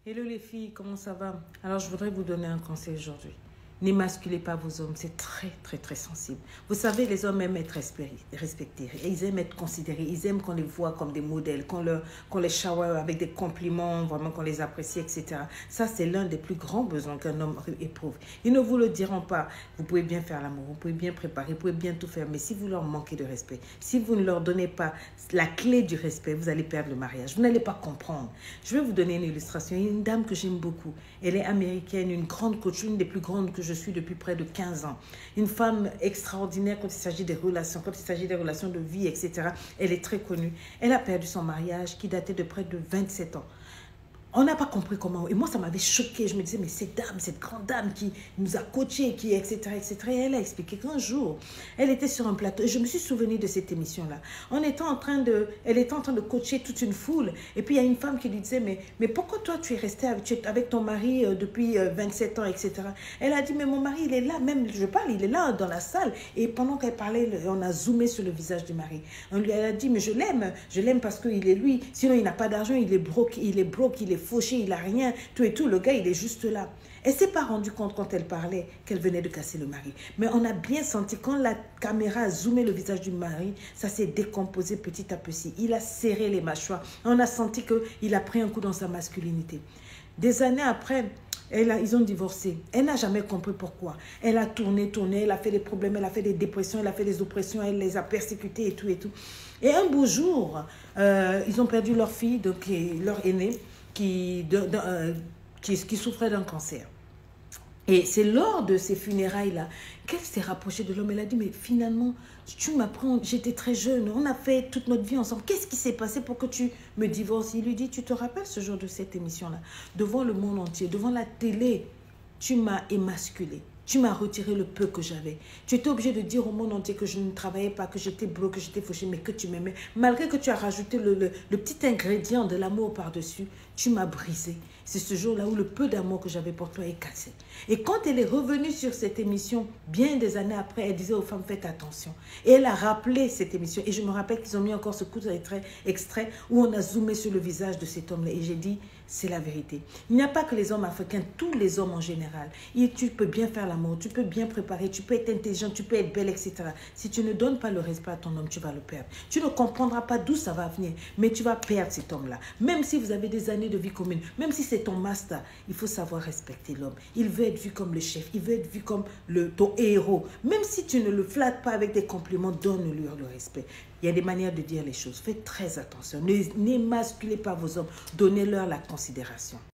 Hello les filles, comment ça va? Alors je voudrais vous donner un conseil aujourd'hui. N'émasculez pas vos hommes, c'est très sensible. Vous savez, les hommes aiment être respectés, ils aiment être considérés, ils aiment qu'on les voit comme des modèles, qu'on les shower avec des compliments, vraiment qu'on les apprécie, etc. Ça, c'est l'un des plus grands besoins qu'un homme éprouve. Ils ne vous le diront pas. Vous pouvez bien faire l'amour, vous pouvez bien préparer, vous pouvez bien tout faire, mais si vous leur manquez de respect, si vous ne leur donnez pas la clé du respect, vous allez perdre le mariage. Vous n'allez pas comprendre. Je vais vous donner une illustration. Il y a une dame que j'aime beaucoup. Elle est américaine, une grande coach, une des plus grandes que je suis depuis près de 15 ans. Une femme extraordinaire quand il s'agit des relations, quand il s'agit des relations de vie, etc. Elle est très connue. Elle a perdu son mariage qui datait de près de 27 ans. On n'a pas compris comment. Et moi, ça m'avait choqué. Je me disais, mais cette dame, cette grande dame qui nous a coachés, qui, etc., etc. Et elle a expliqué qu'un jour, elle était sur un plateau. Et je me suis souvenu de cette émission-là. Elle était en train de coacher toute une foule. Et puis, il y a une femme qui lui disait, mais pourquoi toi, tu es resté avec ton mari depuis 27 ans, etc. Elle a dit, mais mon mari, il est là. Même, je parle, il est là dans la salle. Et pendant qu'elle parlait, on a zoomé sur le visage du mari. Elle a dit, mais je l'aime parce qu'il est lui. Sinon, il n'a pas d'argent, il est broke, il est fauché, il n'a rien, tout et tout. Le gars, il est juste là. Elle ne s'est pas rendue compte quand elle parlait qu'elle venait de casser le mari. Mais on a bien senti, quand la caméra a zoomé le visage du mari, ça s'est décomposé petit à petit. Il a serré les mâchoires. On a senti qu'il a pris un coup dans sa masculinité. Des années après, ils ont divorcé. Elle n'a jamais compris pourquoi. Elle a tourné, elle a fait des problèmes, elle a fait des dépressions, elle a fait des oppressions, elle les a persécutés et tout et tout. Et un beau jour, ils ont perdu leur fille, donc leur aînée, qui souffrait d'un cancer. Et c'est lors de ces funérailles-là qu'elle s'est rapprochée de l'homme. Elle a dit, mais finalement, tu m'apprends, j'étais très jeune, on a fait toute notre vie ensemble. Qu'est-ce qui s'est passé pour que tu me divorces? Il lui dit, tu te rappelles ce jour de cette émission-là? Devant le monde entier, devant la télé, tu m'as émasculé. Tu m'as retiré le peu que j'avais. Tu étais obligé de dire au monde entier que je ne travaillais pas, que j'étais broke, que j'étais fauchée, mais que tu m'aimais. Malgré que tu as rajouté le petit ingrédient de l'amour par-dessus, tu m'as brisé. C'est ce jour-là où le peu d'amour que j'avais pour toi est cassé. Et quand elle est revenue sur cette émission, bien des années après, elle disait aux femmes, faites attention. Et elle a rappelé cette émission. Et je me rappelle qu'ils ont mis encore ce coup extrait où on a zoomé sur le visage de cet homme-là. Et j'ai dit, c'est la vérité. Il n'y a pas que les hommes africains, tous les hommes en général. Et tu peux bien faire l'amour, tu peux bien préparer, tu peux être intelligent, tu peux être belle, etc. Si tu ne donnes pas le respect à ton homme, tu vas le perdre. Tu ne comprendras pas d'où ça va venir, mais tu vas perdre cet homme-là. Même si vous avez des années de vie commune, même si c'est ton master, il faut savoir respecter l'homme. Il veut être vu comme le chef, il veut être vu comme ton héros. Même si tu ne le flattes pas avec des compliments, donne-lui le respect. Il y a des manières de dire les choses. Faites très attention. N'émasculez pas vos hommes. Donnez-leur la considération.